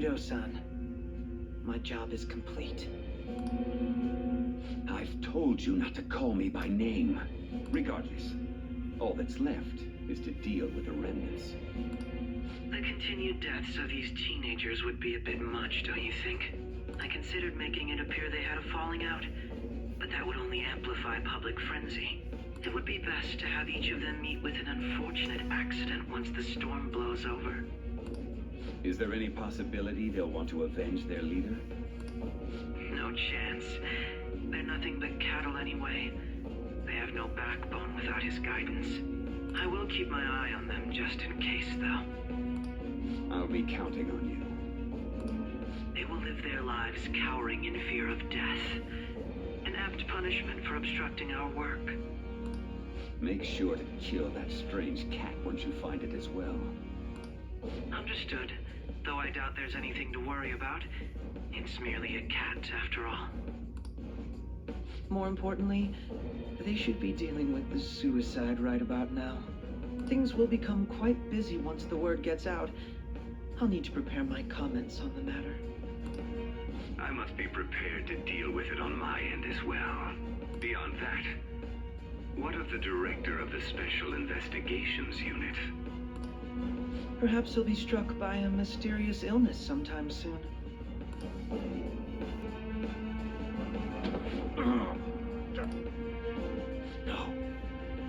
Fushiro-san. My job is complete. I've told you not to call me by name. Regardless, all that's left is to deal with the remnants. The continued deaths of these teenagers would be a bit much, don't you think? I considered making it appear they had a falling out, but that would only amplify public frenzy. It would be best to have each of them meet with an unfortunate accident once the storm blows over. Is there any possibility they'll want to avenge their leader? No chance. They're nothing but cattle anyway. They have no backbone without his guidance. I will keep my eye on them just in case, though. I'll be counting on you. They will live their lives cowering in fear of death. An apt punishment for obstructing our work. Make sure to kill that strange cat once you find it as well. Understood. Though I doubt there's anything to worry about. It's merely a cat, after all. More importantly, they should be dealing with the suicide right about now. Things will become quite busy once the word gets out. I'll need to prepare my comments on the matter. I must be prepared to deal with it on my end as well. Beyond that, what of the director of the Special Investigations Unit? Perhaps he'll be struck by a mysterious illness sometime soon. No,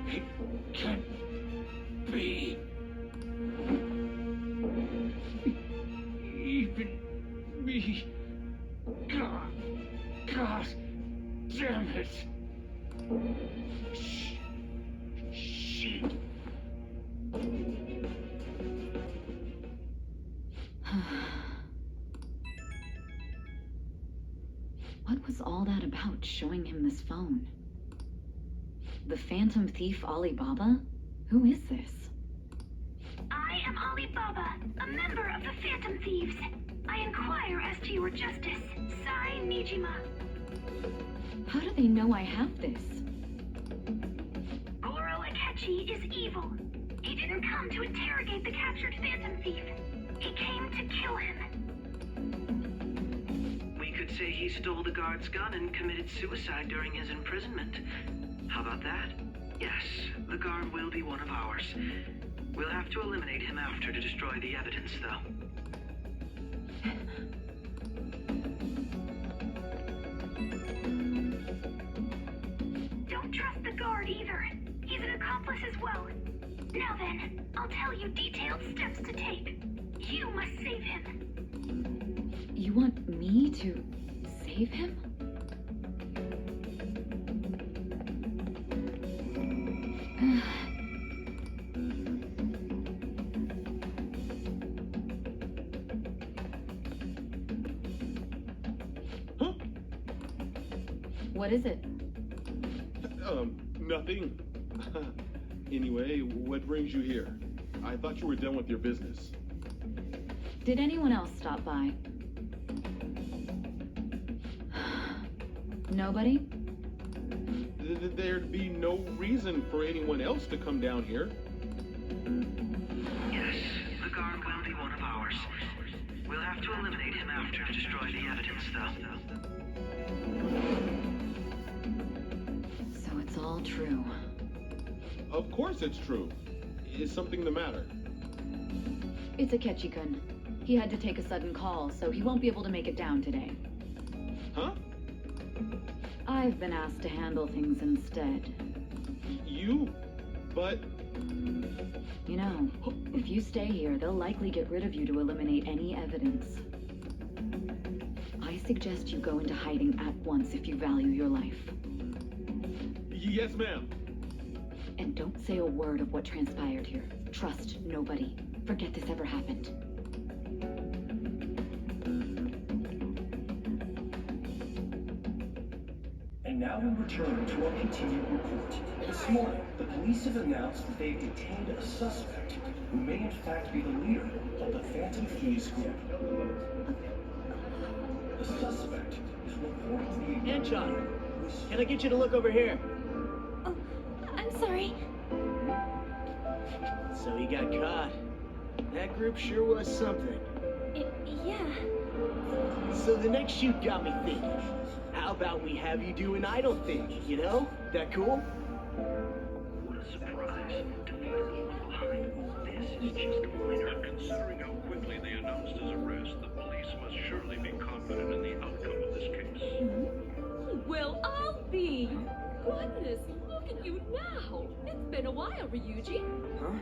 it can't be. Even me. God damn it. Shit. What was all that about, showing him this phone? The Phantom Thief Alibaba? Who is this? I am Alibaba, a member of the Phantom Thieves. I inquire as to your justice, Sai Nijima. How do they know I have this? Goro Akechi is evil. He didn't come to interrogate the captured Phantom Thief. He came to kill him. We could say he stole the guard's gun and committed suicide during his imprisonment. How about that? Yes, the guard will be one of ours. We'll have to eliminate him after to destroy the evidence, though. Don't trust the guard either. He's an accomplice as well. Now then, I'll tell you detailed steps to take. You must save him. You want me to save him? Huh? What is it? Nothing. Anyway, what brings you here? I thought you were done with your business. Did anyone else stop by? Nobody? There'd be no reason for anyone else to come down here. Yes, the guard will be one of ours. We'll have to eliminate him after to destroy the evidence, though. So it's all true. Of course it's true. Is something the matter? It's Akechi-kun. He had to take a sudden call, so he won't be able to make it down today. Huh? I've been asked to handle things instead. You? But... You know, if you stay here, they'll likely get rid of you to eliminate any evidence. I suggest you go into hiding at once if you value your life. Yes, ma'am. And don't say a word of what transpired here. Trust nobody. Forget this ever happened. And now we return to our continued report. This morning, the police have announced that they've detained a suspect who may in fact be the leader of the Phantom Thieves group. The suspect is reportedly... Anchon, can I get you to look over here? Oh, I'm sorry. So he got caught. That group sure was something. Yeah. So the next shoot got me thinking. How about we have you do an idol thing, you know? That cool? What a surprise. To be the people behind all this is just minor. But considering how quickly they announced his arrest, the police must surely be confident in the outcome of this case. Well, I'll be. Goodness, look at you now. It's been a while, Ryuji. Huh?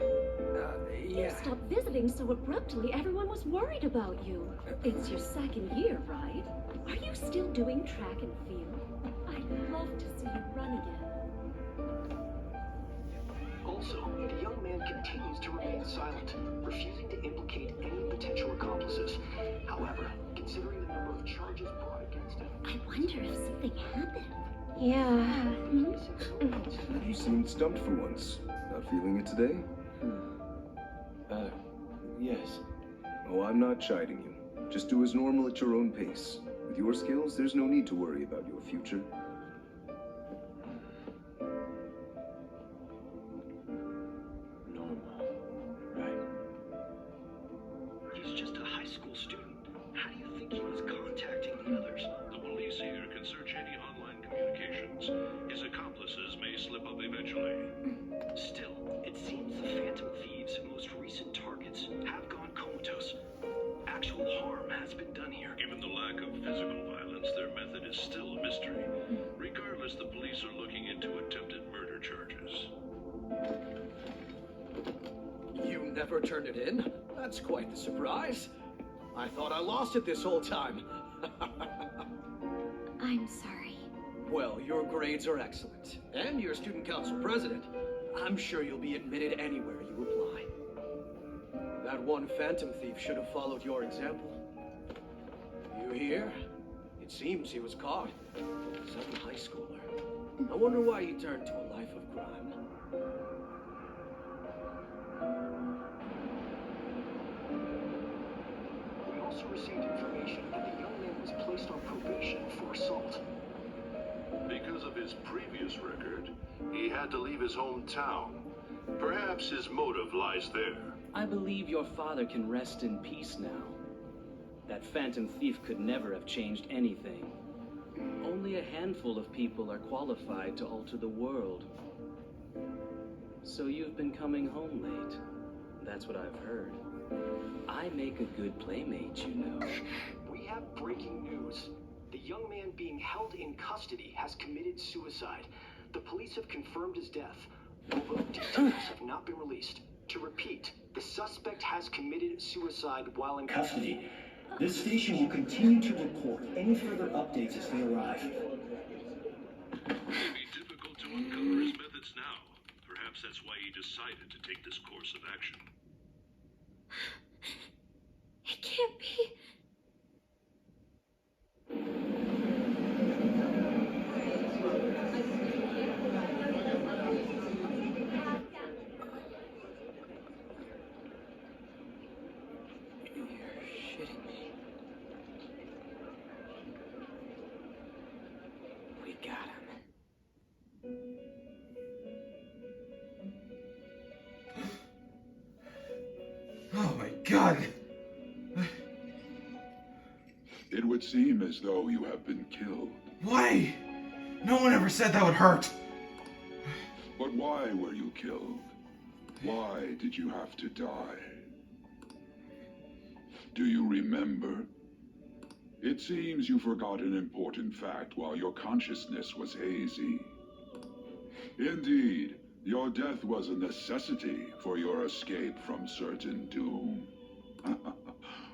You stopped visiting so abruptly, everyone was worried about you. It's your second year, right? Are you still doing track and field? I'd love to see you run again. Also, the young man continues to remain silent, refusing to implicate any potential accomplices. However, considering the number of charges brought against him, I wonder if something happened. Yeah. You seemed stumped for once. Not feeling it today? Yes. Oh, I'm not chiding you. Just do as normal at your own pace. With your skills, there's no need to worry about your future. Normal. Right. he's just a high school student. How do you think he was contacting the others? The police here can search any online communications. His accomplices may slip up eventually. Still, it seems the Phantom Thieves' most recent targets have gone comatose. Actual harm has been done here. Given the lack of physical violence, their method is still a mystery. Regardless, the police are looking into attempted murder charges. You never turned it in? That's quite the surprise. I thought I lost it this whole time. I'm sorry. Well, your grades are excellent. And you're student council president. I'm sure you'll be admitted anywhere you apply. That one phantom thief should have followed your example. You hear? It seems he was caught. Some high schooler. I wonder why he turned to a life of crime. We also received information that the young man was placed on probation for assault. Because of his previous record, he had to leave his hometown. Perhaps his motive lies there. I believe your father can rest in peace now. That phantom thief could never have changed anything. Only a handful of people are qualified to alter the world. So you've been coming home late. That's what I've heard. I make a good playmate, you know. We have breaking news. The young man being held in custody has committed suicide. The police have confirmed his death, although details have not been released. To repeat, the suspect has committed suicide while in custody. This station will continue to report any further updates as they arrive. It may be difficult to uncover his methods now. Perhaps that's why he decided to take this course of action. It can't be. Oh my god! It would seem as though you have been killed. Why? No one ever said that would hurt. But why were you killed? Why did you have to die? Do you remember? It seems you forgot an important fact while your consciousness was hazy. Indeed, your death was a necessity for your escape from certain doom.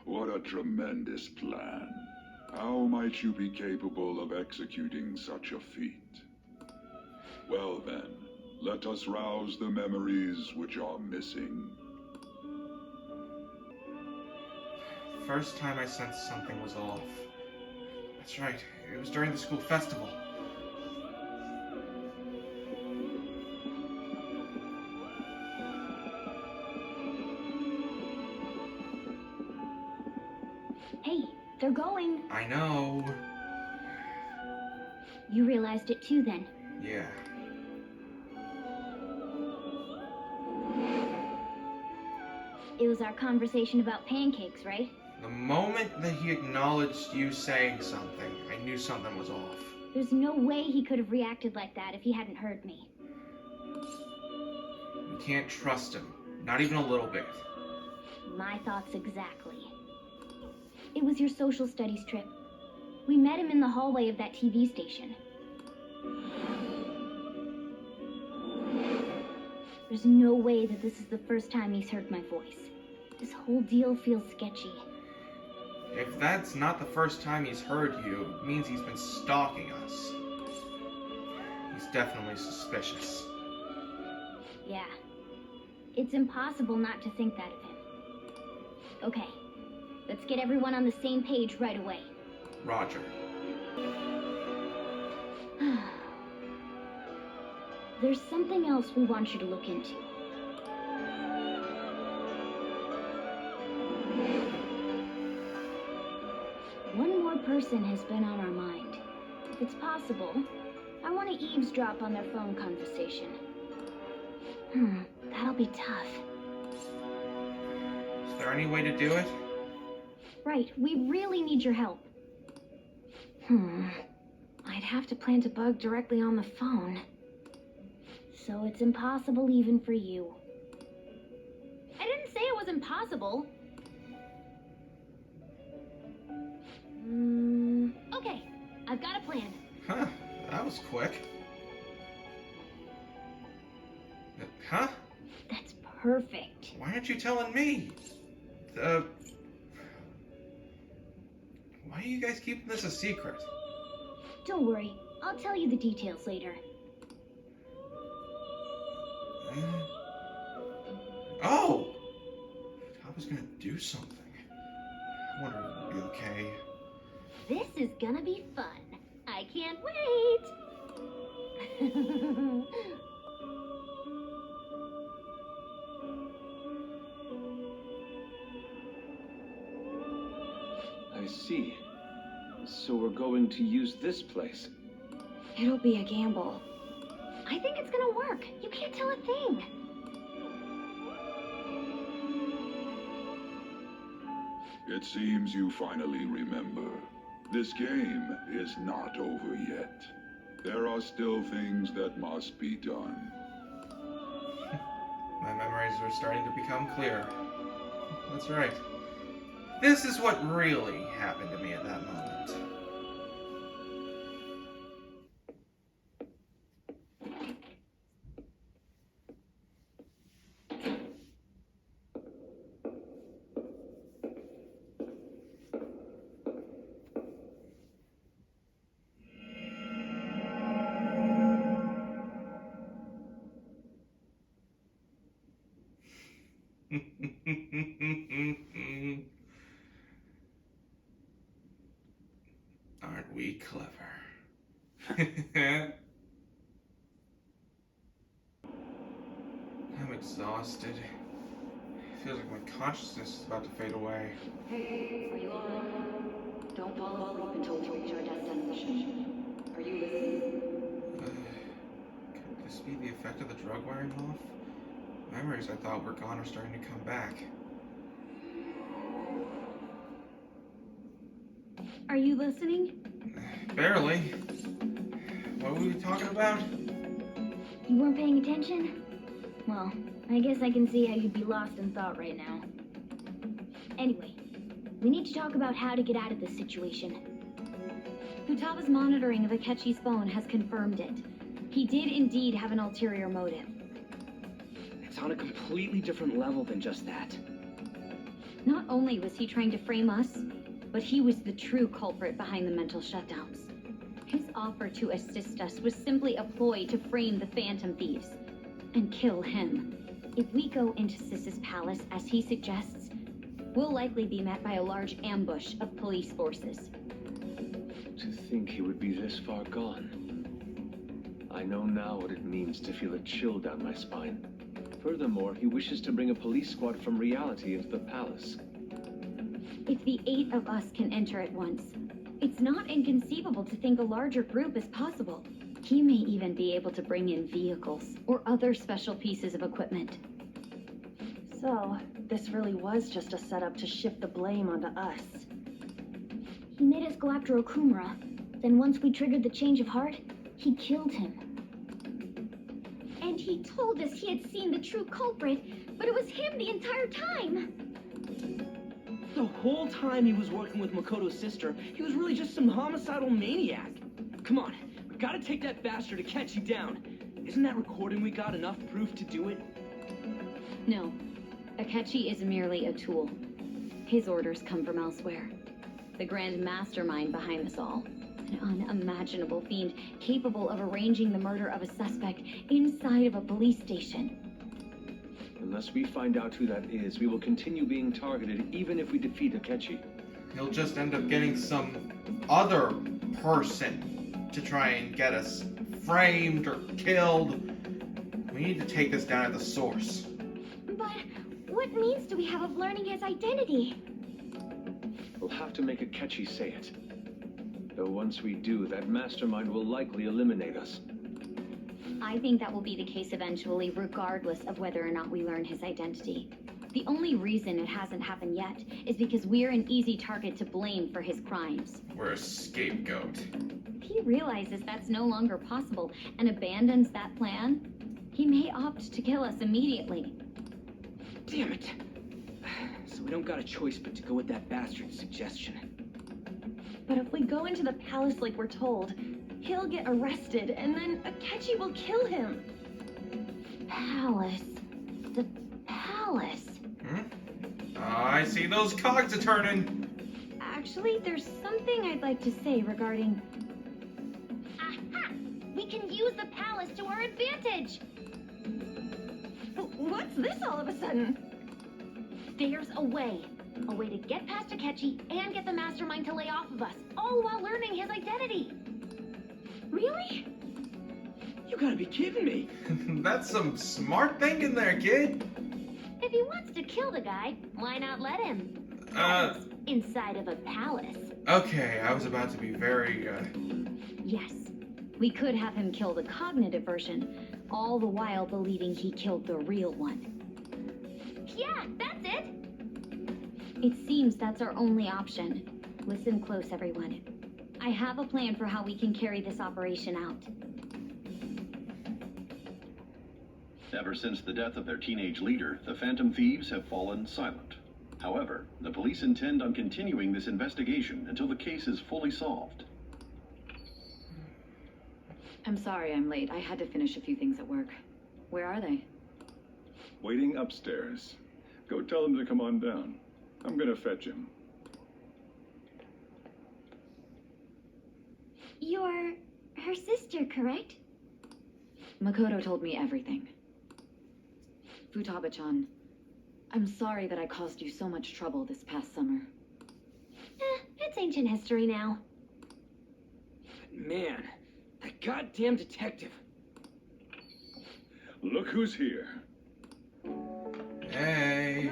What a tremendous plan. How might you be capable of executing such a feat? Well then, let us rouse the memories which are missing. First time I sensed something was off. That's right, it was during the school festival. Hey, they're going. I know. You realized it too then. Yeah. It was our conversation about pancakes, right? The moment that he acknowledged you saying something, I knew something was off. There's no way he could have reacted like that if he hadn't heard me. You can't trust him. Not even a little bit. My thoughts exactly. It was your social studies trip. We met him in the hallway of that TV station. There's no way that this is the first time he's heard my voice. This whole deal feels sketchy. If that's not the first time he's heard you, it means he's been stalking us. He's definitely suspicious. Yeah. It's impossible not to think that of him. Okay. Let's get everyone on the same page right away. Roger. There's something else we want you to look into. One more person has been on our mind. If it's possible, I want to eavesdrop on their phone conversation. That'll be tough. Is there any way to do it? Right, we really need your help. I'd have to plant a bug directly on the phone. So it's impossible even for you. I didn't say it was impossible. Okay, I've got a plan. Huh, that was quick. Huh? That's perfect. Why aren't you telling me? Why are you guys keeping this a secret? Don't worry, I'll tell you the details later. Oh! I was gonna do something. I wonder if it'll be okay. This is gonna be fun. I can't wait! I see. So we're going to use this place. It'll be a gamble. I think it's gonna work. You can't tell a thing. It seems you finally remember. This game is not over yet. There are still things that must be done. My memories are starting to become clear. That's right. This is what really happened to me at that moment. Aren't we clever? I'm exhausted. Feels like my consciousness is about to fade away. Hey, are you alright? Don't fall asleep until we reach our destination. Are you listening? Could this be the effect of the drug wearing off? Memories I thought were gone are starting to come back. Are you listening? Barely. What were we talking about? You weren't paying attention? Well, I guess I can see how you'd be lost in thought right now. Anyway, we need to talk about how to get out of this situation. Futaba's monitoring of Akechi's phone has confirmed it. He did indeed have an ulterior motive. It's on a completely different level than just that. Not only was he trying to frame us, but he was the true culprit behind the mental shutdowns. His offer to assist us was simply a ploy to frame the Phantom Thieves and kill him. If we go into Sis's palace as he suggests, we'll likely be met by a large ambush of police forces. To think he would be this far gone. I know now what it means to feel a chill down my spine. Furthermore, he wishes to bring a police squad from reality into the palace. If the 8 of us can enter at once, it's not inconceivable to think a larger group is possible. He may even be able to bring in vehicles or other special pieces of equipment. So, this really was just a setup to shift the blame onto us. He made us go after Okumura. Then once we triggered the change of heart, he killed him. And he told us he had seen the true culprit, but it was him the entire time. The whole time he was working with Makoto's sister, he was really just some homicidal maniac. Come on, we gotta take that bastard Akechi down. Isn't that recording we got enough proof to do it? No. Akechi is merely a tool. His orders come from elsewhere. The grand mastermind behind this all. An unimaginable fiend capable of arranging the murder of a suspect inside of a police station. Unless we find out who that is, we will continue being targeted even if we defeat Akechi. He'll just end up getting some other person to try and get us framed or killed. We need to take this down at the source. But what means do we have of learning his identity? We'll have to make Akechi say it. Though once we do, that mastermind will likely eliminate us. I think that will be the case eventually, regardless of whether or not we learn his identity. The only reason it hasn't happened yet is because we're an easy target to blame for his crimes. We're a scapegoat. If he realizes that's no longer possible and abandons that plan, he may opt to kill us immediately. Damn it. So we don't got a choice but to go with that bastard's suggestion. But if we go into the palace like we're told, he'll get arrested, and then Akechi will kill him. Palace. The palace. I see those cogs are turning. Actually, there's something I'd like to say regarding... Aha! We can use the palace to our advantage! What's this all of a sudden? There's a way. A way to get past Akechi and get the mastermind to lay off of us, all while learning his identity. Really? You gotta be kidding me. That's some smart thinking there, kid. If he wants to kill the guy, why not let him? Inside of a palace. Okay, I was about to be very, Yes. We could have him kill the cognitive version, all the while believing he killed the real one. Yeah, that's it! It seems that's our only option. Listen close, everyone. I have a plan for how we can carry this operation out. Ever since the death of their teenage leader, the Phantom Thieves have fallen silent. However, the police intend on continuing this investigation until the case is fully solved. I'm sorry I'm late. I had to finish a few things at work. Where are they? Waiting upstairs. Go tell them to come on down. I'm gonna fetch him. You're her sister, correct? Makoto told me everything. Futaba-chan, I'm sorry that I caused you so much trouble this past summer. It's ancient history now. Man, that goddamn detective. Look who's here. Hey.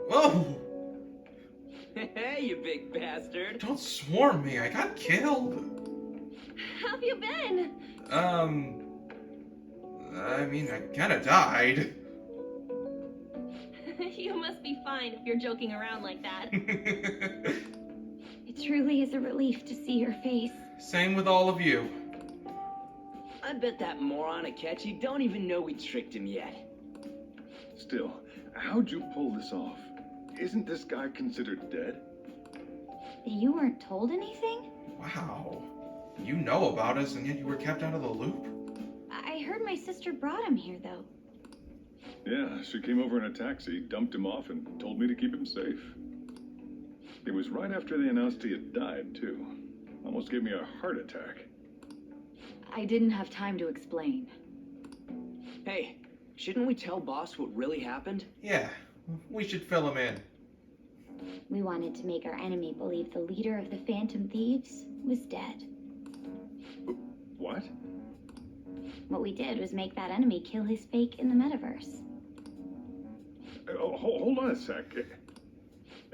Whoa! Hey, you big bastard. Don't swarm me, I got killed. How have you been? I mean, I kinda died. You must be fine if you're joking around like that. It truly is a relief to see your face. Same with all of you. I bet that moron Akechi don't even know we tricked him yet. Still, how'd you pull this off? Isn't this guy considered dead? You weren't told anything? Wow. You know about us, and yet you were kept out of the loop? I heard my sister brought him here, though. Yeah, she came over in a taxi, dumped him off, and told me to keep him safe. It was right after they announced he had died, too. Almost gave me a heart attack. I didn't have time to explain. Hey, shouldn't we tell boss what really happened? Yeah, we should fill him in. We wanted to make our enemy believe the leader of the Phantom Thieves was dead. What? What we did was make that enemy kill his fake in the metaverse. Oh, hold on a sec.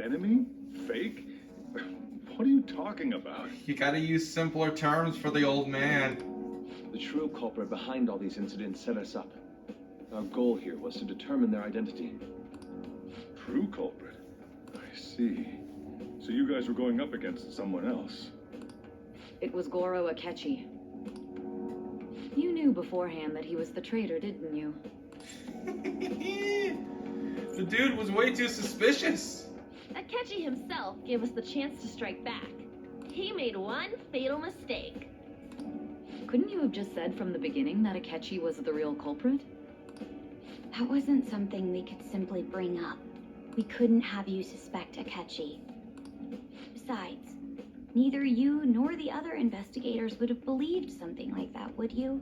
Enemy? Fake? What are you talking about? You gotta use simpler terms for the old man. The true culprit behind all these incidents set us up. Our goal here was to determine their identity. true culprit. I see. So you guys were going up against someone else. It was Goro Akechi. You knew beforehand that he was the traitor, didn't you? The dude was way too suspicious. Akechi himself gave us the chance to strike back. He made one fatal mistake. Couldn't you have just said from the beginning that Akechi was the real culprit? That wasn't something we could simply bring up. We couldn't have you suspect Akechi. Besides, neither you nor the other investigators would have believed something like that, would you?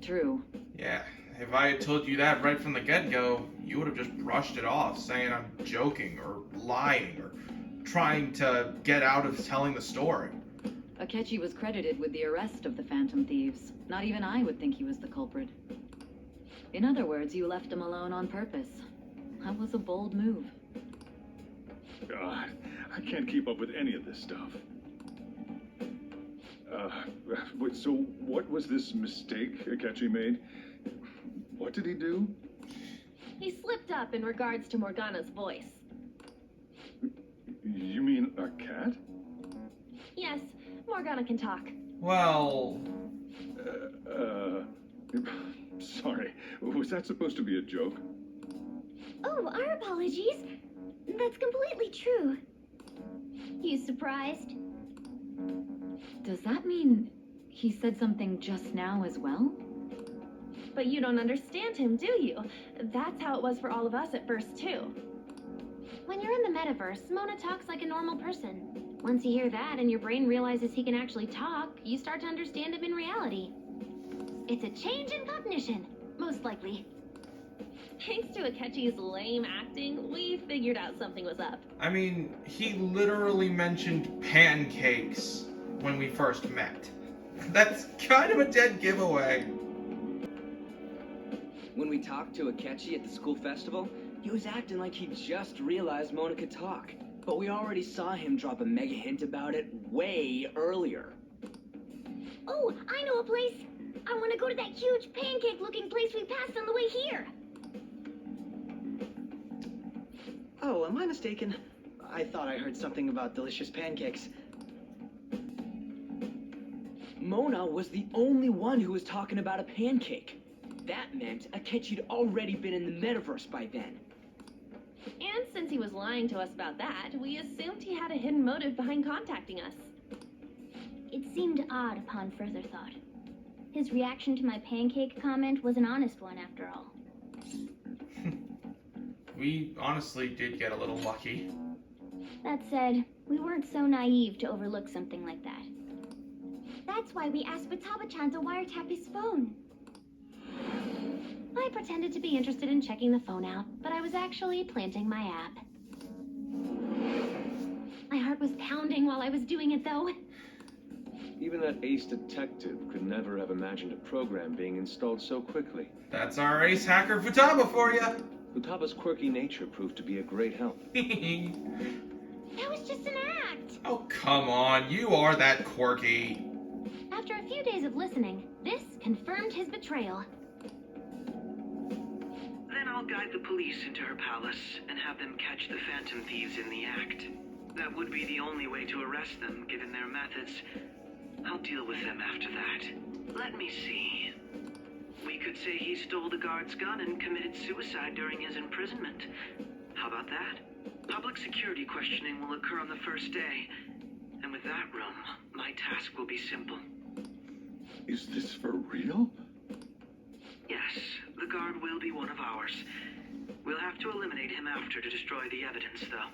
True. Yeah, if I had told you that right from the get-go, you would have just brushed it off, saying I'm joking or lying or trying to get out of telling the story. Akechi was credited with the arrest of the Phantom Thieves. Not even I would think he was the culprit. In other words, you left him alone on purpose. That was a bold move. God, I can't keep up with any of this stuff. So what was this mistake Akechi made? What did he do? He slipped up in regards to Morgana's voice. You mean a cat? Yes, Morgana can talk. Well... Sorry, was that supposed to be a joke? Oh, our apologies. That's completely true. You surprised? Does that mean he said something just now as well? But you don't understand him, do you? That's how it was for all of us at first, too. When you're in the metaverse, Mona talks like a normal person. Once you hear that and your brain realizes he can actually talk, you start to understand him in reality. It's a change in cognition, most likely. Thanks to Akechi's lame acting, we figured out something was up. I mean, he literally mentioned pancakes when we first met. That's kind of a dead giveaway. When we talked to Akechi at the school festival, he was acting like he just realized Mona could talk. But we already saw him drop a mega hint about it way earlier. Oh, I know a place. I want to go to that huge pancake-looking place we passed on the way here. Oh, am I mistaken? I thought I heard something about delicious pancakes. Mona was the only one who was talking about a pancake. That meant Akechi'd already been in the metaverse by then. And since he was lying to us about that, we assumed he had a hidden motive behind contacting us. It seemed odd upon further thought. His reaction to my pancake comment was an honest one, after all. We honestly did get a little lucky. That said, we weren't so naive to overlook something like that. That's why we asked Futaba-chan to wiretap his phone. I pretended to be interested in checking the phone out, but I was actually planting my app. My heart was pounding while I was doing it, though. Even that ace detective could never have imagined a program being installed so quickly. That's our ace hacker Futaba for you. Futaba's quirky nature proved to be a great help. That was just an act! Oh, come on. You are that quirky. After a few days of listening, this confirmed his betrayal. Then I'll guide the police into her palace and have them catch the Phantom Thieves in the act. That would be the only way to arrest them, given their methods. I'll deal with them after that. Let me see. We could say he stole the guard's gun and committed suicide during his imprisonment. How about that? Public security questioning will occur on the first day. And with that room, my task will be simple. Is this for real? Yes, the guard will be one of ours. We'll have to eliminate him after to destroy the evidence, though.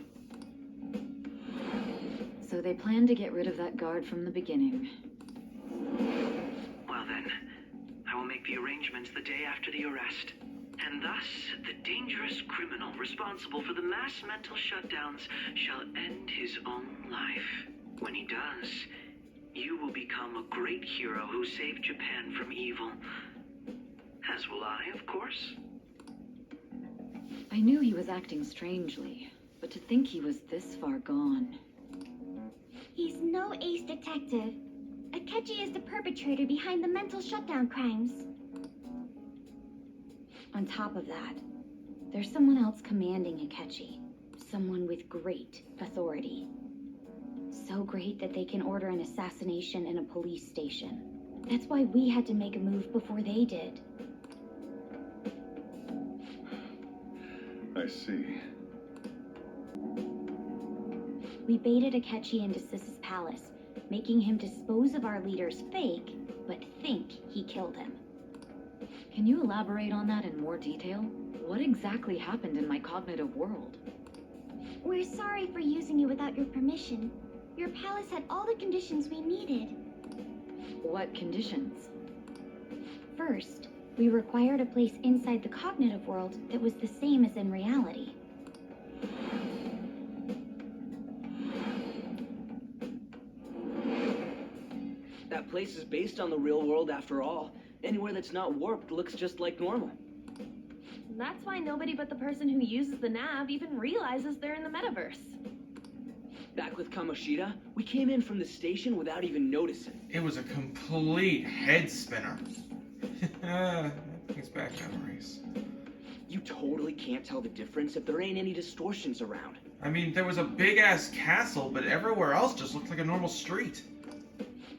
So they planned to get rid of that guard from the beginning. Well then, I will make the arrangements the day after the arrest. And thus, the dangerous criminal responsible for the mass mental shutdowns shall end his own life. When he does, you will become a great hero who saved Japan from evil. As will I, of course. I knew he was acting strangely, but to think he was this far gone. He's no ace detective. Akechi is the perpetrator behind the mental shutdown crimes. On top of that, There's someone else commanding Akechi. Someone with great authority. So great that they can order an assassination in a police station. That's why we had to make a move before they did. I see. We baited Akechi into Sis's palace, making him dispose of our leader's fake, but think he killed him. Can you elaborate on that in more detail? What exactly happened in my cognitive world? We're sorry for using you without your permission. Your palace had all the conditions we needed. What conditions? First, we required a place inside the cognitive world that was the same as in reality. That place is based on the real world after all. Anywhere that's not warped looks just like normal. That's why nobody but the person who uses the nav even realizes they're in the metaverse. Back with Kamoshida, we came in from the station without even noticing. It was a complete head spinner. Brings back memories. You totally can't tell the difference if there ain't any distortions around. I mean, there was a big-ass castle, but everywhere else just looked like a normal street.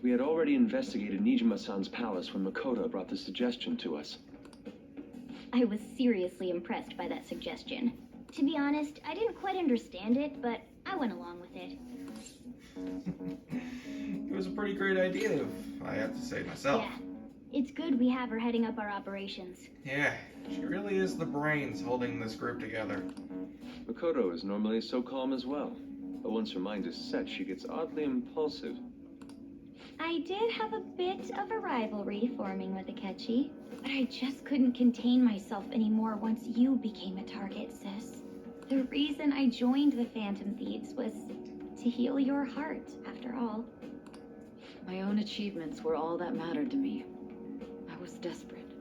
We had already investigated Nijima-san's palace when Makoto brought the suggestion to us. I was seriously impressed by that suggestion. To be honest, I didn't quite understand it, but I went along with it. It was a pretty great idea, if I have to say myself. Yeah, it's good we have her heading up our operations. Yeah, she really is the brains holding this group together. Makoto is normally so calm as well, but once her mind is set, she gets oddly impulsive. I did have a bit of a rivalry forming with Akechi, but I just couldn't contain myself anymore once you became a target, sis. The reason I joined the Phantom Thieves was to heal your heart, after all. My own achievements were all that mattered to me. I was desperate.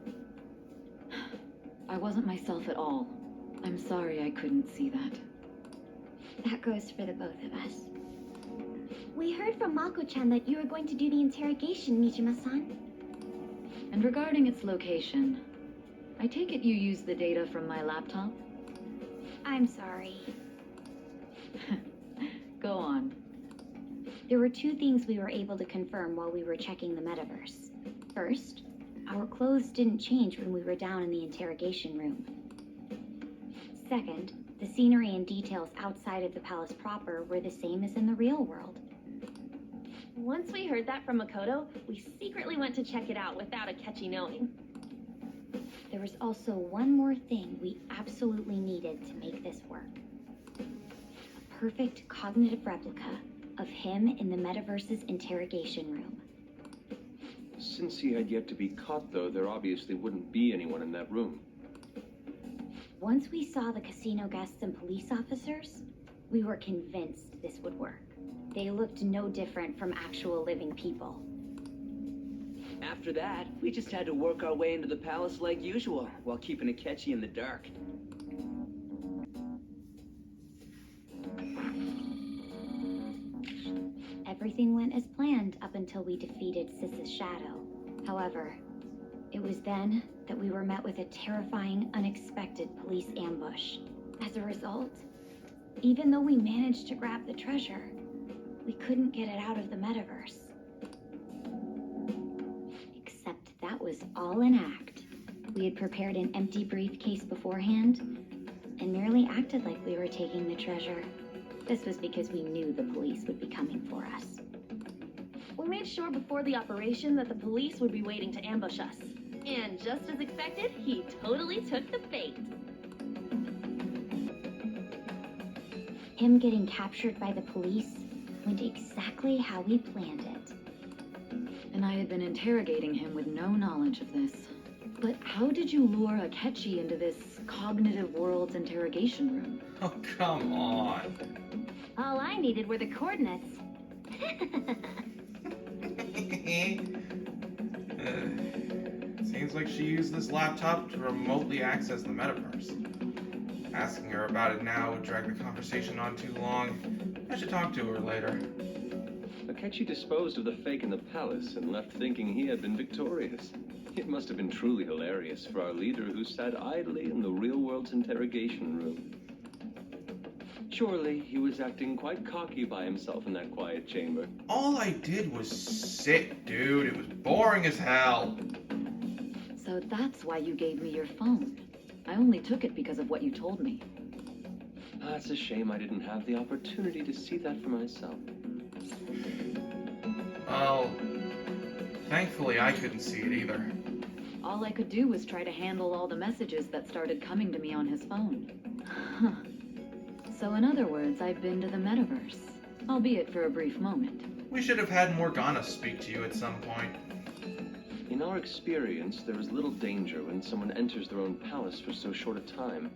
I wasn't myself at all. I'm sorry I couldn't see that. That goes for the both of us. We heard from Mako-chan that you were going to do the interrogation, Nijima-san. And regarding its location, I take it you used the data from my laptop? I'm sorry. Go on. There were two things we were able to confirm while we were checking the metaverse. First, our clothes didn't change when we were down in the interrogation room. Second, the scenery and details outside of the palace proper were the same as in the real world. Once we heard that from Makoto, we secretly went to check it out without Akechi knowing. There was also one more thing we absolutely needed to make this work. A perfect cognitive replica of him in the metaverse's interrogation room. Since he had yet to be caught, though, there obviously wouldn't be anyone in that room. Once we saw the casino guests and police officers, we were convinced this would work. They looked no different from actual living people. After that, we just had to work our way into the palace like usual, while keeping Akechi in the dark. Everything went as planned up until we defeated Sis's shadow. However, it was then that we were met with a terrifying, unexpected police ambush. As a result, even though we managed to grab the treasure, we couldn't get it out of the metaverse. Except that was all an act. We had prepared an empty briefcase beforehand and merely acted like we were taking the treasure. This was because we knew the police would be coming for us. We made sure before the operation that the police would be waiting to ambush us. And just as expected, he totally took the bait. Him getting captured by the police went exactly how we planned it. And I had been interrogating him with no knowledge of this. But how did you lure Akechi into this cognitive world's interrogation room? Oh, come on. All I needed were the coordinates. Seems like she used this laptop to remotely access the metaverse. Asking her about it now would drag the conversation on too long. I should talk to her later. Akechi disposed of the fake in the palace and left thinking he had been victorious. It must have been truly hilarious for our leader who sat idly in the real world's interrogation room. Surely he was acting quite cocky by himself in that quiet chamber. All I did was sit, dude. It was boring as hell. So that's why you gave me your phone. I only took it because of what you told me. It's a shame I didn't have the opportunity to see that for myself. Well, thankfully I couldn't see it either. All I could do was try to handle all the messages that started coming to me on his phone. Huh. So in other words, I've been to the metaverse, albeit for a brief moment. We should have had Morgana speak to you at some point. In our experience, there is little danger when someone enters their own palace for so short a time.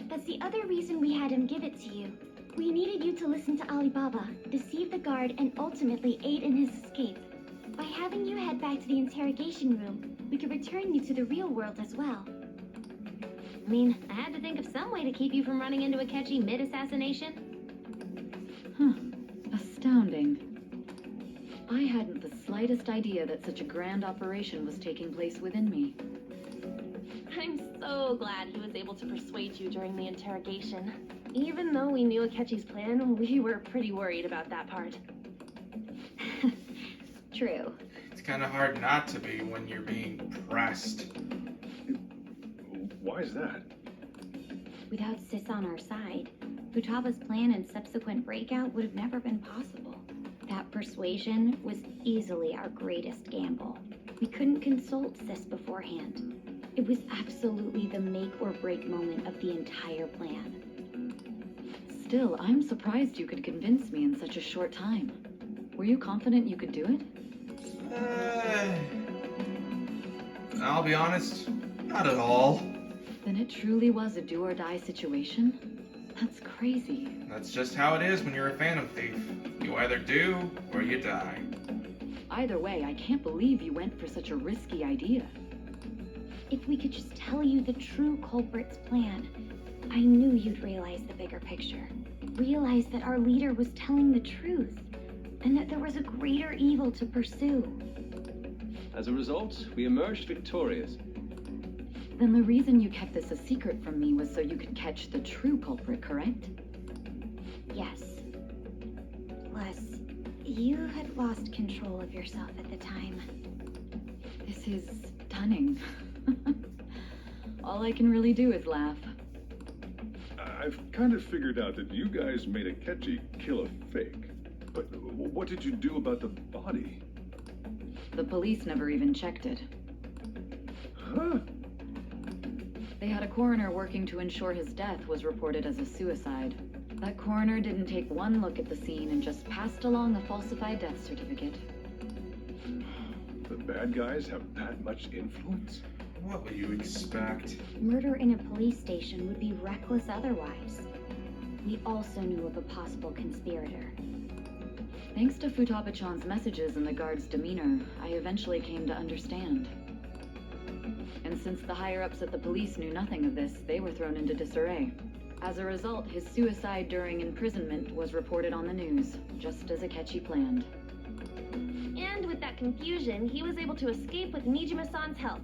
That's the other reason we had him give it to you. We needed you to listen to Alibaba, deceive the guard, and ultimately aid in his escape. By having you head back to the interrogation room, we could return you to the real world as well. I mean, I had to think of some way to keep you from running into Akechi mid-assassination. Astounding. I hadn't the slightest idea that such a grand operation was taking place within me. I'm so glad he was able to persuade you during the interrogation. Even though we knew Akechi's plan, we were pretty worried about that part. True. It's kind of hard not to be when you're being pressed. Why is that? Without Sis on our side, Futaba's plan and subsequent breakout would have never been possible. That persuasion was easily our greatest gamble. We couldn't consult Sis beforehand. It was absolutely the make or break moment of the entire plan. Still, I'm surprised you could convince me in such a short time. Were you confident you could do it? I'll be honest, not at all. Then it truly was a do-or-die situation? That's crazy. That's just how it is when you're a Phantom Thief. You either do, or you die. Either way, I can't believe you went for such a risky idea. If we could just tell you the true culprit's plan, I knew you'd realize the bigger picture. Realize that our leader was telling the truth, and that there was a greater evil to pursue. As a result, we emerged victorious. Then the reason you kept this a secret from me was so you could catch the true culprit, correct? Yes. Plus, you had lost control of yourself at the time. This is stunning. All I can really do is laugh. I've kind of figured out that you guys made Akechi kill a fake. But what did you do about the body? The police never even checked it. Huh? They had a coroner working to ensure his death was reported as a suicide. That coroner didn't take one look at the scene and just passed along a falsified death certificate. The bad guys have that much influence? What would you expect? Murder in a police station would be reckless otherwise. We also knew of a possible conspirator. Thanks to Futaba-chan's messages and the guard's demeanor, I eventually came to understand. And since the higher-ups at the police knew nothing of this, they were thrown into disarray. As a result, his suicide during imprisonment was reported on the news, just as Akechi planned. And with that confusion, he was able to escape with Nijima-san's help.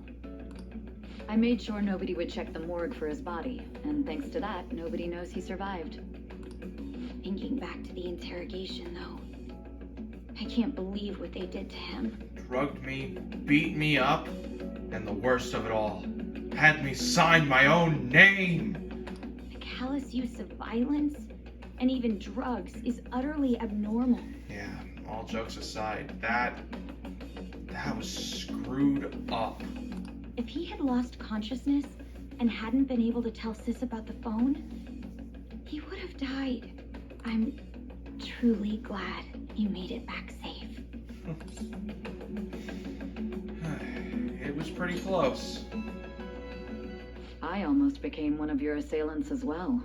I made sure nobody would check the morgue for his body, and thanks to that, nobody knows he survived. Thinking back to the interrogation, though, I can't believe what they did to him. Drugged me, beat me up, and the worst of it all, had me sign my own name. The callous use of violence and even drugs is utterly abnormal. Yeah, all jokes aside, that was screwed up. If he had lost consciousness and hadn't been able to tell Sis about the phone, he would have died. I'm truly glad you made it back safe. It was pretty close. I almost became one of your assailants as well.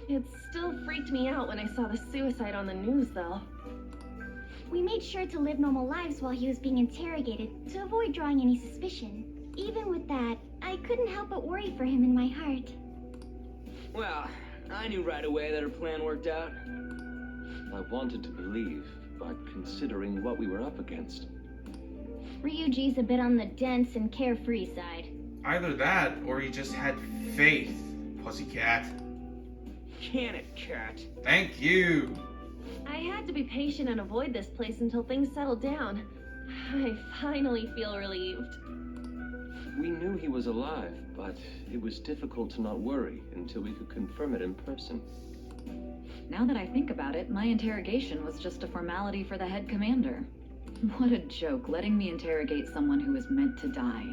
It still freaked me out when I saw the suicide on the news, though. We made sure to live normal lives while he was being interrogated to avoid drawing any suspicion. Even with that, I couldn't help but worry for him in my heart. Well, I knew right away that her plan worked out. I wanted to believe, but considering what we were up against. Ryuji's a bit on the dense and carefree side. Either that, or he just had faith, pussycat. Can it, cat? Thank you. I had to be patient and avoid this place until things settled down. I finally feel relieved. We knew he was alive, but it was difficult to not worry until we could confirm it in person. Now that I think about it, my interrogation was just a formality for the head commander. What a joke, letting me interrogate someone who was meant to die.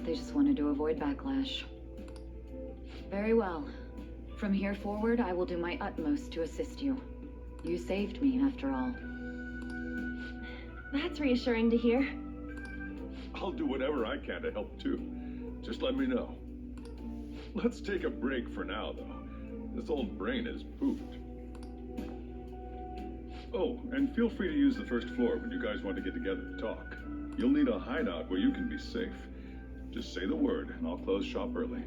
They just wanted to avoid backlash. Very well. From here forward, I will do my utmost to assist you. You saved me, after all. That's reassuring to hear. I'll do whatever I can to help too. Just let me know. Let's take a break for now, though. This old brain is pooped. Oh, and feel free to use the first floor when you guys want to get together to talk. You'll need a hideout where you can be safe. Just say the word, and I'll close shop early.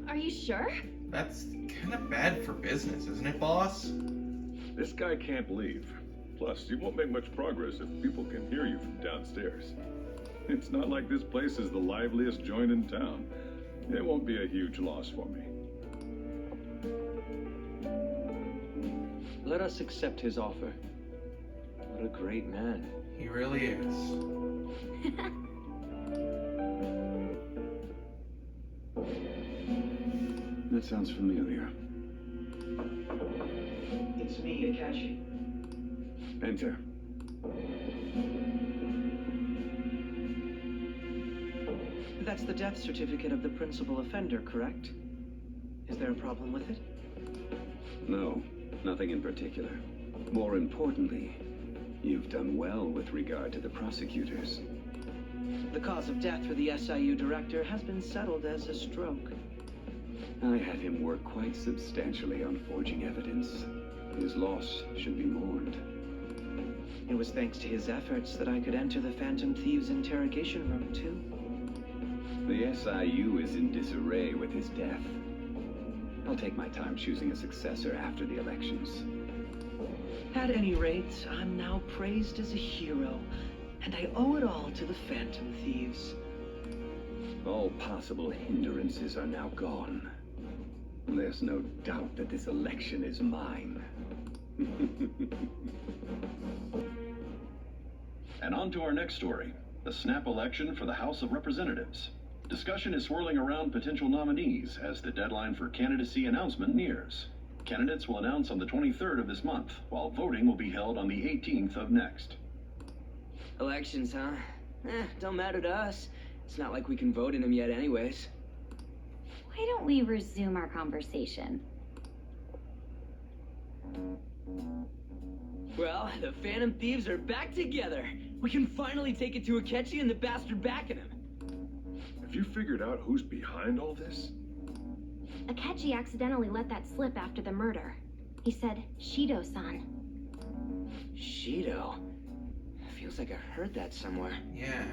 Are you sure? That's kind of bad for business, isn't it, boss? This guy can't leave. Plus, you won't make much progress if people can hear you from downstairs. It's not like this place is the liveliest joint in town. It won't be a huge loss for me. Let us accept his offer. What a great man. He really is. That sounds familiar. It's me, Akashi. Enter. That's the death certificate of the principal offender, correct? Is there a problem with it? No, nothing in particular. More importantly, you've done well with regard to the prosecutors. The cause of death for the SIU director has been settled as a stroke. I had him work quite substantially on forging evidence. His loss should be mourned. It was thanks to his efforts that I could enter the Phantom Thieves' interrogation room, too. The SIU is in disarray with his death. I'll take my time choosing a successor after the elections. At any rate, I'm now praised as a hero, and I owe it all to the Phantom Thieves. All possible hindrances are now gone. There's no doubt that this election is mine. And on to our next story, the snap election for the House of Representatives. Discussion is swirling around potential nominees as the deadline for candidacy announcement nears. Candidates will announce on the 23rd of this month, while voting will be held on the 18th of next. Elections, huh? Don't matter to us. It's not like we can vote in them yet anyways. Why don't we resume our conversation? Well, the Phantom Thieves are back together. We can finally take it to Akechi and the bastard backing him. Have you figured out who's behind all this? Akechi accidentally let that slip after the murder. He said, Shido-san. Shido? Feels like I heard that somewhere. Yeah.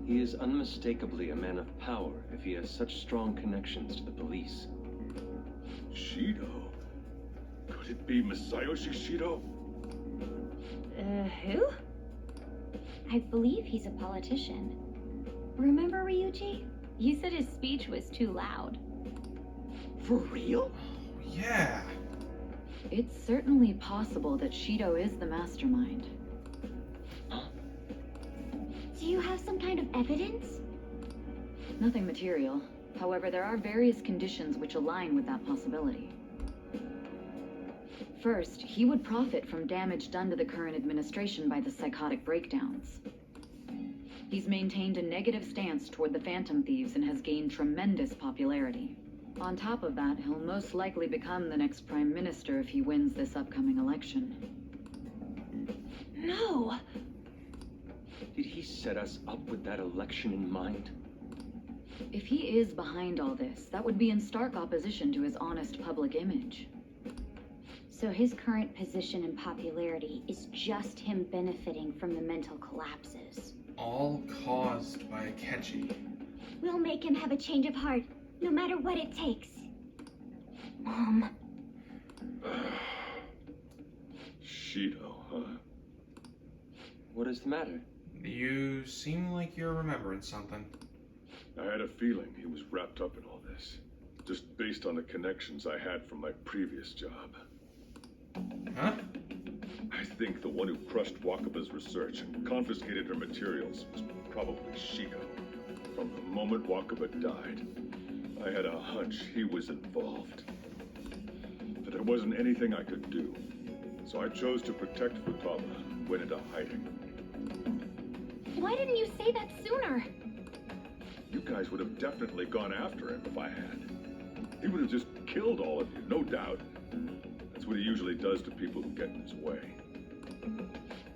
He is unmistakably a man of power if he has such strong connections to the police. Shido? Could it be Masayoshi Shido? Who? I believe he's a politician. Remember Ryuji? You said his speech was too loud. For real? Yeah. It's certainly possible that Shido is the mastermind. Do you have some kind of evidence? Nothing material. However, there are various conditions which align with that possibility. First, he would profit from damage done to the current administration by the psychotic breakdowns. He's maintained a negative stance toward the Phantom Thieves and has gained tremendous popularity. On top of that, he'll most likely become the next Prime Minister if he wins this upcoming election. No! Did he set us up with that election in mind? If he is behind all this, that would be in stark opposition to his honest public image. So his current position and popularity is just him benefiting from the mental collapses. All caused by Akechi. We'll make him have a change of heart, no matter what it takes. Mom. Shido, huh? What is the matter? You seem like you're remembering something. I had a feeling he was wrapped up in all this, just based on the connections I had from my previous job. Huh? I think the one who crushed Wakaba's research and confiscated her materials was probably Shido. From the moment Wakaba died, I had a hunch he was involved. But there wasn't anything I could do, so I chose to protect Futaba and went into hiding. Why didn't you say that sooner? You guys would have definitely gone after him if I had. He would have just killed all of you, no doubt. That's what he usually does to people who get in his way.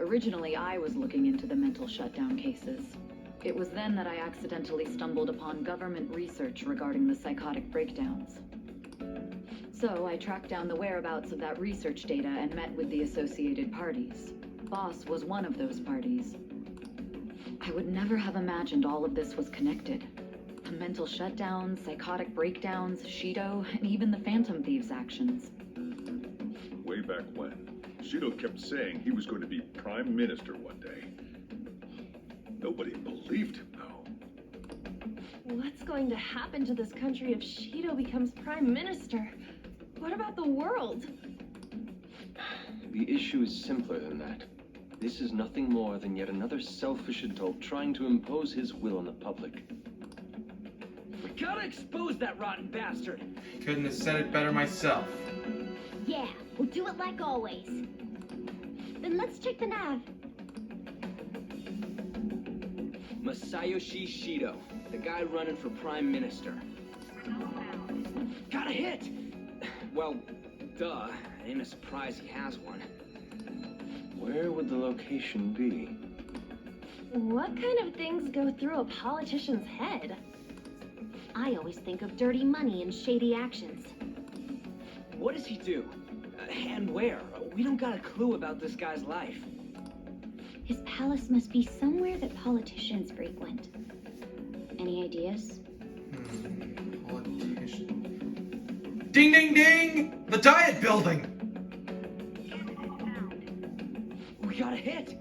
Originally, I was looking into the mental shutdown cases. It was then that I accidentally stumbled upon government research regarding the psychotic breakdowns. So I tracked down the whereabouts of that research data and met with the associated parties. Boss was one of those parties. I would never have imagined all of this was connected. The mental shutdowns, psychotic breakdowns, Shido, and even the Phantom Thieves' actions. Way back when, Shido kept saying he was going to be Prime Minister one day. Nobody believed him, though. What's going to happen to this country if Shido becomes Prime Minister? What about the world? The issue is simpler than that. This is nothing more than yet another selfish adult trying to impose his will on the public. We gotta expose that rotten bastard! Couldn't have said it better myself. Yeah, we'll do it like always. Then let's check the nav. Masayoshi Shido, the guy running for Prime Minister. Got a hit! Well, duh. Ain't a surprise he has one. Where would the location be? What kind of things go through a politician's head? I always think of dirty money and shady actions. What does he do? And where? We don't got a clue about this guy's life. His palace must be somewhere that politicians frequent. Any ideas? Politician. Ding, ding, ding! The Diet Building! We got a hit!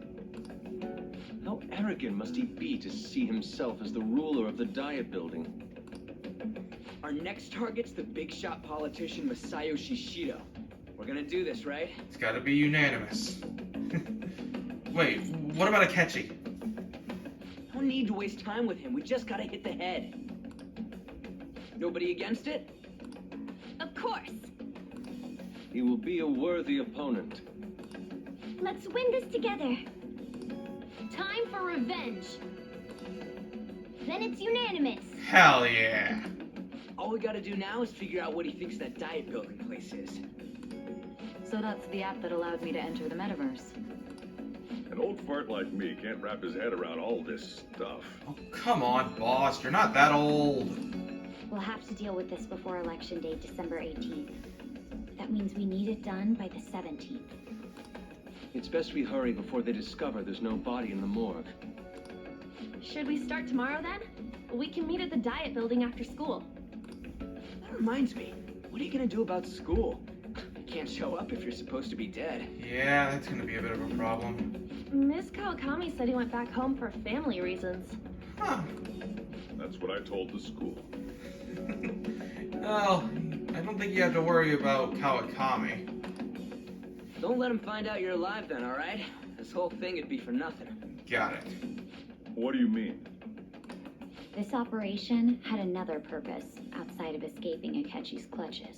How arrogant must he be to see himself as the ruler of the Diet Building? Our next target's the big shot politician Masayoshi Shido. We're gonna do this, right? It's gotta be unanimous. Wait, what about Akechi? No need to waste time with him. We just gotta hit the head. Nobody against it? Of course. He will be a worthy opponent. Let's win this together. Time for revenge. Then it's unanimous. Hell yeah. All we gotta do now is figure out what he thinks that Diet Building place is. So that's the app that allowed me to enter the metaverse. An old fart like me can't wrap his head around all this stuff. Oh, come on, boss. You're not that old. We'll have to deal with this before Election Day, December 18th. That means we need it done by the 17th. It's best we hurry before they discover there's no body in the morgue. Should we start tomorrow then? We can meet at the Diet Building after school. That reminds me. What are you gonna do about school? You can't show up if you're supposed to be dead. Yeah, that's gonna be a bit of a problem. Miss Kawakami said he went back home for family reasons. Huh. That's what I told the school. Well, I don't think you have to worry about Kawakami. Don't let him find out you're alive then, alright? This whole thing would be for nothing. Got it. What do you mean? This operation had another purpose outside of escaping Akechi's clutches.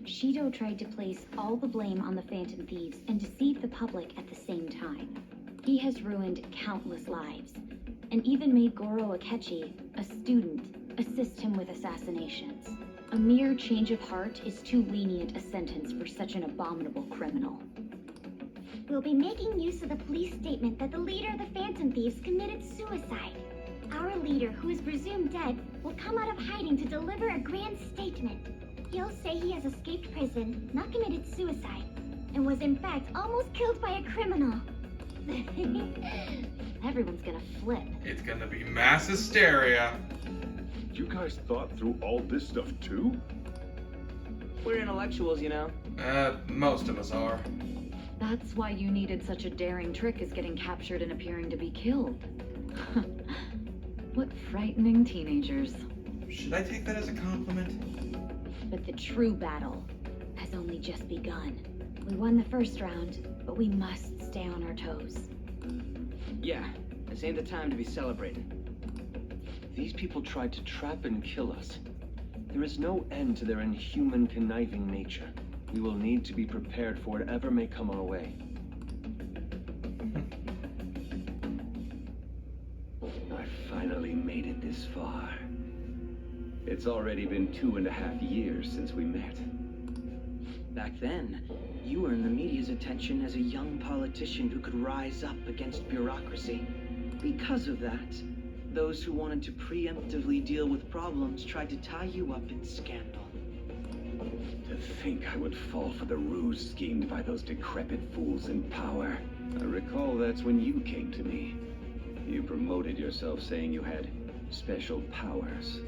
Shido tried to place all the blame on the Phantom Thieves and deceive the public at the same time. He has ruined countless lives, and even made Goro Akechi, a student, assist him with assassinations. A mere change of heart is too lenient a sentence for such an abominable criminal. We'll be making use of the police statement that the leader of the Phantom Thieves committed suicide. Our leader, who is presumed dead, will come out of hiding to deliver a grand statement. He'll say he has escaped prison, not committed suicide, and was in fact almost killed by a criminal. Everyone's gonna flip. It's gonna be mass hysteria. You guys thought through all this stuff too? We're intellectuals, you know. Most of us are. That's why you needed such a daring trick as getting captured and appearing to be killed. What frightening teenagers. Should I take that as a compliment? But the true battle has only just begun. We won the first round, but we must stay on our toes. Yeah, this ain't the time to be celebrating. These people tried to trap and kill us. There is no end to their inhuman, conniving nature. We will need to be prepared for whatever may come our way. I finally made it this far. It's already been 2.5 years since we met. Back then, you earned the media's attention as a young politician who could rise up against bureaucracy. Because of that, those who wanted to preemptively deal with problems tried to tie you up in scandal. To think I would fall for the ruse schemed by those decrepit fools in power. I recall that's when you came to me. You promoted yourself saying you had special powers.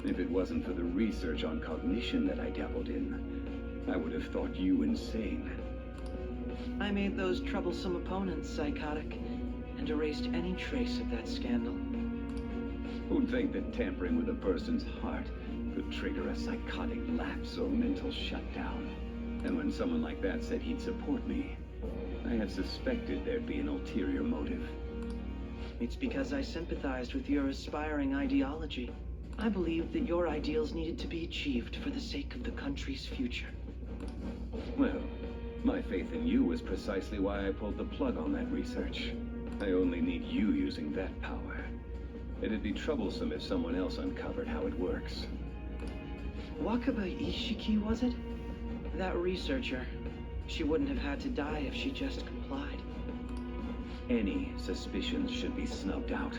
If it wasn't for the research on cognition that I dabbled in, I would have thought you insane. I made those troublesome opponents psychotic and erased any trace of that scandal. Who'd think that tampering with a person's heart could trigger a psychotic lapse or mental shutdown? And when someone like that said he'd support me, I had suspected there'd be an ulterior motive. It's because I sympathized with your aspiring ideology. I believed that your ideals needed to be achieved for the sake of the country's future. Well, my faith in you was precisely why I pulled the plug on that research. I only need you using that power. It'd be troublesome if someone else uncovered how it works. Wakaba Ishiki, was it? That researcher. She wouldn't have had to die if she just complied. Any suspicions should be snubbed out.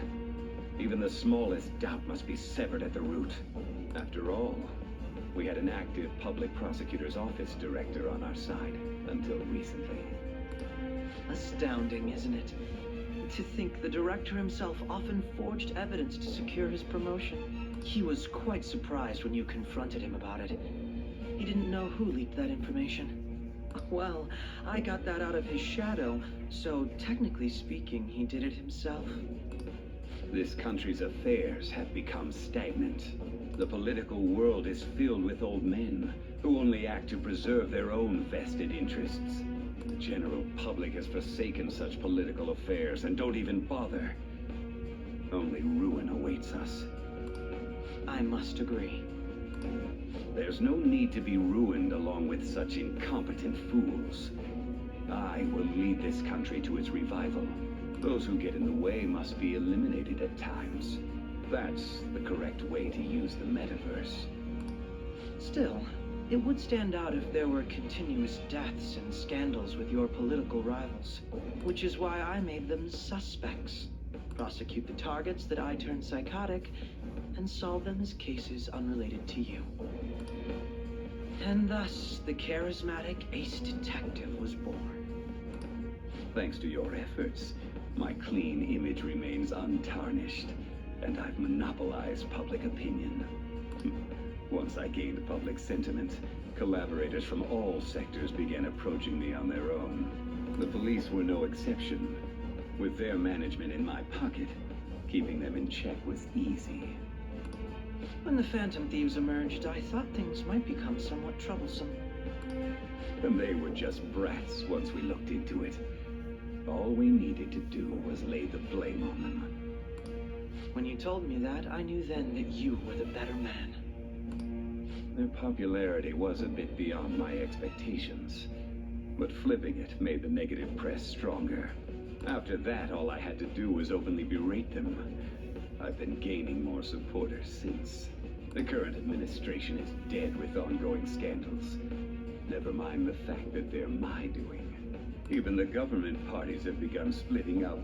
Even the smallest doubt must be severed at the root. After all, we had an active public prosecutor's office director on our side until recently. Astounding, isn't it? To think the director himself often forged evidence to secure his promotion. He was quite surprised when you confronted him about it. He didn't know who leaked that information. Well, I got that out of his shadow, so technically speaking, he did it himself. This country's affairs have become stagnant. The political world is filled with old men who only act to preserve their own vested interests. The general public has forsaken such political affairs and don't even bother. Only ruin awaits us. I must agree. There's no need to be ruined along with such incompetent fools. I will lead this country to its revival. Those who get in the way must be eliminated at times. That's the correct way to use the metaverse. Still, it would stand out if there were continuous deaths and scandals with your political rivals, which is why I made them suspects. Prosecute the targets that I turned psychotic, and solve them as cases unrelated to you. And thus, the charismatic ace detective was born. Thanks to your efforts, my clean image remains untarnished, and I've monopolized public opinion. Once I gained public sentiment, collaborators from all sectors began approaching me on their own. The police were no exception. With their management in my pocket, keeping them in check was easy. When the Phantom Thieves emerged, I thought things might become somewhat troublesome. And they were just brats once we looked into it. All we needed to do was lay the blame on them. When you told me that, I knew then that you were the better man. Their popularity was a bit beyond my expectations, but flipping it made the negative press stronger. After that, all I had to do was openly berate them. I've been gaining more supporters since. The current administration is dead with ongoing scandals. Never mind the fact that they're my doing. Even the government parties have begun splitting up,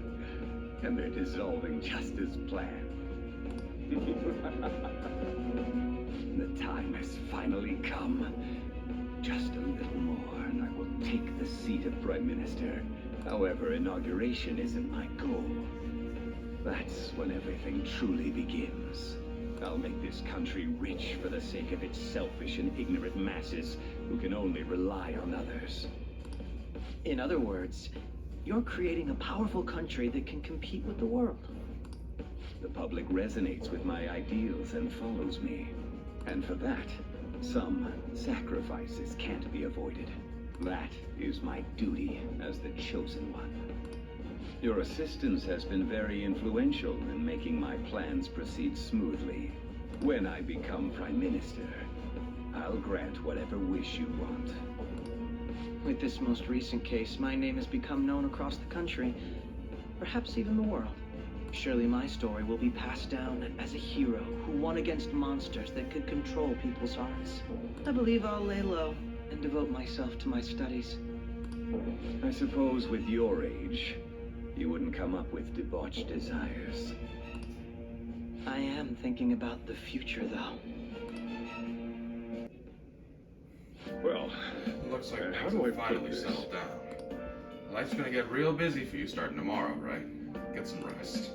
and they're dissolving just as planned. The time has finally come. Just a little more, and I will take the seat of Prime Minister. However, inauguration isn't my goal. That's when everything truly begins. I'll make this country rich for the sake of its selfish and ignorant masses who can only rely on others. In other words, you're creating a powerful country that can compete with the world. The public resonates with my ideals and follows me. And for that, some sacrifices can't be avoided. That is my duty as the chosen one. Your assistance has been very influential in making my plans proceed smoothly. When I become Prime Minister, I'll grant whatever wish you want. With this most recent case, my name has become known across the country, perhaps even the world. Surely my story will be passed down as a hero who won against monsters that could control people's hearts. I believe I'll lay low and devote myself to my studies. I suppose with your age, you wouldn't come up with debauched desires. I am thinking about the future, though. Well, looks like how things do I will put finally this? settle down. Life's gonna get real busy for you starting tomorrow, right? Get some rest.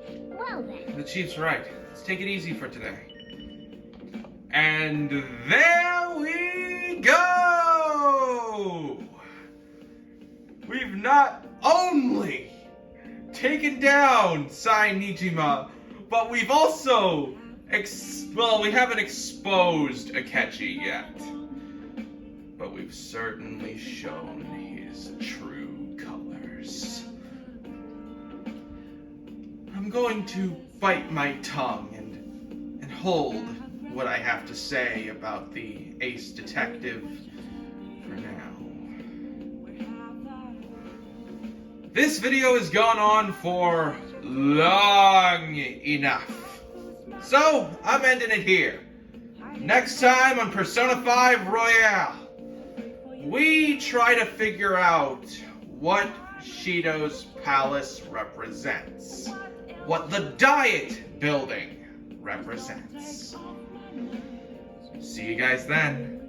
Well then. The Chief's right. Let's take it easy for today. And there we go! We've not only taken down Sai Nijima, but we've also we haven't exposed Akechi yet. But we've certainly shown his true colors. I'm going to bite my tongue and hold what I have to say about the ace detective for now. This video has gone on for long enough. So, I'm ending it here. Next time on Persona 5 Royale, we try to figure out what Shido's palace represents. What the Diet Building represents. See you guys then.